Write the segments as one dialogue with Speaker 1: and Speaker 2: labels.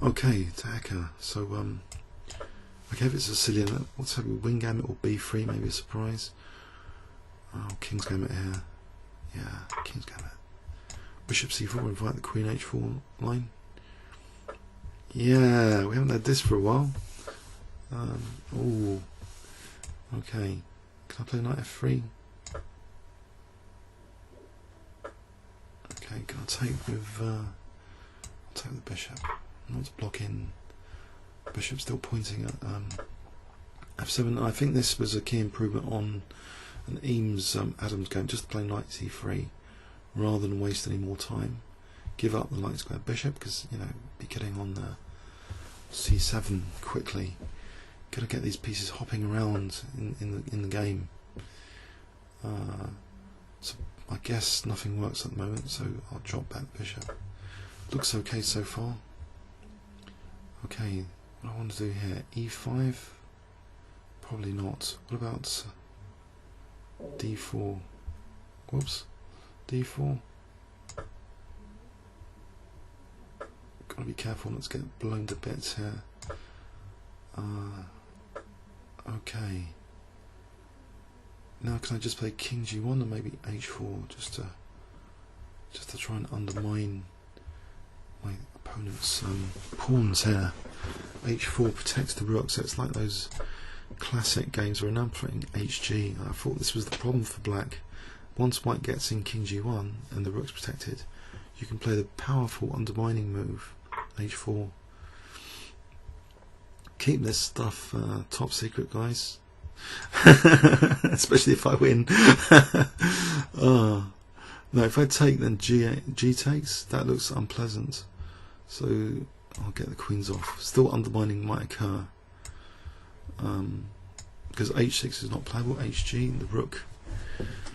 Speaker 1: Okay, deEccher. So okay, if it's a Sicilian, what's happening? Wing Gambit or B3, maybe a surprise. Oh, King's Gambit here. Yeah, King's Gambit. Bishop C4, invite the Queen H4 line. Yeah, we haven't had this for a while. Oh, okay. Can I play Knight F3? Okay, can I take with? I'll take the bishop. Not to block in. Bishop still pointing at F7. I think this was a key improvement on an Eames Adams game. Just play Knight C3 rather than waste any more time. Give up the light square bishop because you know be getting on the C7 quickly. Gotta get these pieces hopping around in the game. So I guess nothing works at the moment, so I'll drop back the bishop. Looks okay so far. Okay, what I want to do here, E5? Probably not. What about D4? Whoops, D4. Gotta be careful not to get blown to bits here. Okay. Now can I just play King G1 and maybe H4 just to try and undermine my opponent's pawns here. H4 protects the rook, so it's like those classic games where now I'm playing HG. I thought this was the problem for black. Once white gets in King G1 and the rook's protected, you can play the powerful undermining move, H4. Keep this stuff top secret, guys. Especially if I win. No, if I take, then G takes. That looks unpleasant. So I'll get the queens off. Still undermining might occur. Because H6 is not playable. HG, the rook.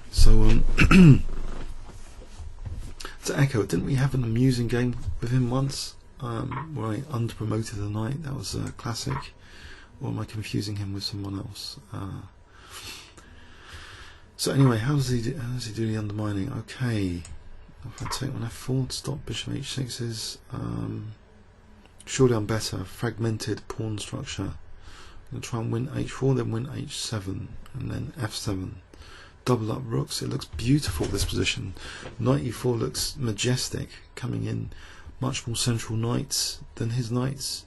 Speaker 1: So deEccher, didn't we have an amusing game with him once? Where I underpromoted the knight. That was a classic. Or am I confusing him with someone else? So anyway, how does he do the undermining? Okay, if I take on F4 to stop bishop H6s, surely I'm better. Fragmented pawn structure. I'm going to try and win H4, then win H7, and then F7. Double up rooks. It looks beautiful, this position. Knight E4 looks majestic, coming in much more central knights than his knights.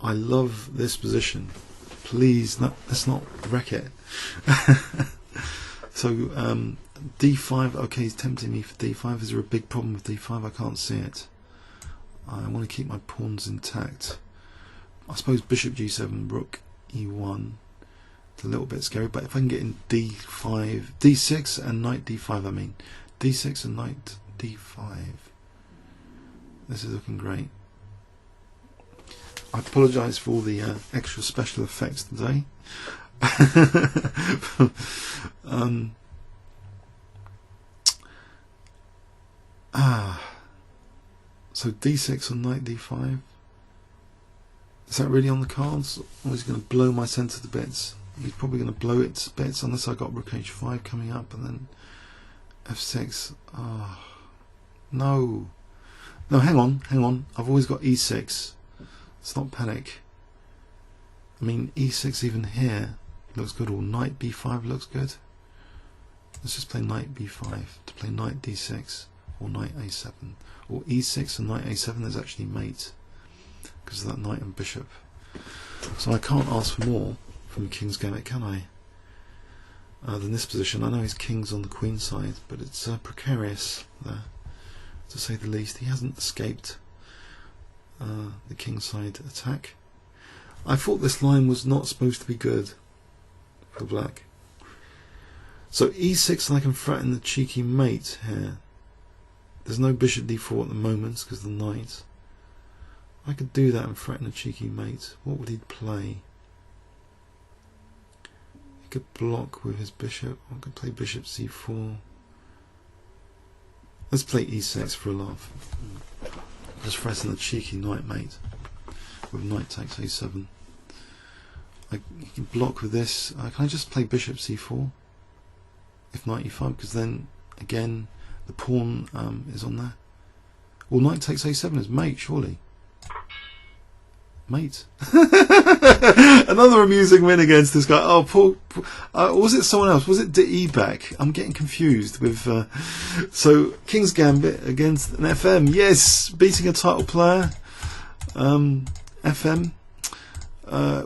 Speaker 1: I love this position. Please, let's not wreck it. So D5. Okay, he's tempting me for D5. Is there a big problem with D5? I can't see it. I want to keep my pawns intact. I suppose bishop G7, rook E1. It's a little bit scary, but if I can get in D5, D6 and knight D5, I mean D6 and knight D5. This is looking great. I apologise for all the extra special effects today. So D6 on knight D5. Is that really on the cards? Or is he going to blow my centre to bits? He's probably going to blow it to bits unless I got rook H5 coming up and then F6. No. No, hang on. I've always got E6. Let's not panic. I mean, E6 even here looks good, or knight B5 looks good. Let's just play knight B5 to play knight D6 or knight A7. Or E6 and knight A7 is actually mate because of that knight and bishop. So I can't ask for more from King's Gambit, can I? Than this position. I know his king's on the queen side, but it's precarious there, to say the least. He hasn't escaped the king side attack. I thought this line was not supposed to be good for black. So E6, and I can threaten the cheeky mate here. There's no bishop D4 at the moment because of the knight. I could do that and threaten a cheeky mate. What would he play? He could block with his bishop. I could play bishop C4. Let's play E6 for a laugh. Just threaten the cheeky knight mate with knight takes A7. You can block with this. Can I just play bishop C4 if knight E5? Because then again the pawn is on there. Well, knight takes A7 is mate, surely. mate. Another amusing win against this guy. Oh, Paul, was it someone else? Was it deEccher? I'm getting confused with. So King's Gambit against an FM. Yes, beating a title player. FM.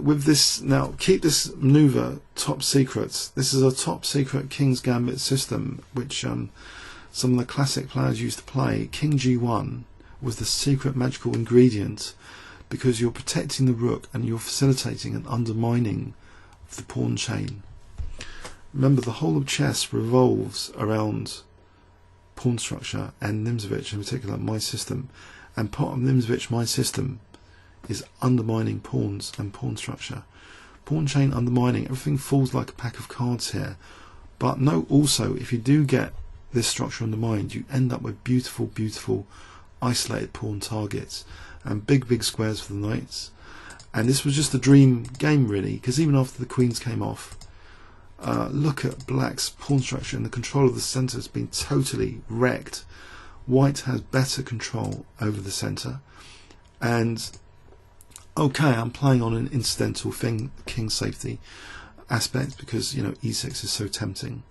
Speaker 1: With this, now keep this maneuver top secret. This is a top secret King's Gambit system, which some of the classic players used to play. King G1 was the secret magical ingredient, because you're protecting the rook and you're facilitating and undermining the pawn chain. Remember, the whole of chess revolves around pawn structure, and Nimzovich in particular, my system. And part of Nimzovich, my system, is undermining pawns and pawn structure. Pawn chain undermining, everything falls like a pack of cards here. But note also, if you do get this structure undermined, you end up with beautiful, beautiful isolated pawn targets and big squares for the knights. And this was just a dream game, really, because even after the queens came off, look at black's pawn structure, and the control of the centre has been totally wrecked. White has better control over the centre, and okay, I'm playing on an incidental thing, king safety aspect, because you know e6 is so tempting,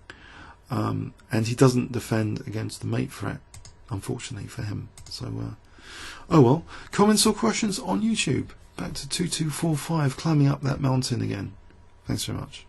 Speaker 1: and he doesn't defend against the mate threat, unfortunately for him. So oh well. Comments or questions on YouTube? Back to 2245, climbing up that mountain again. Thanks very much.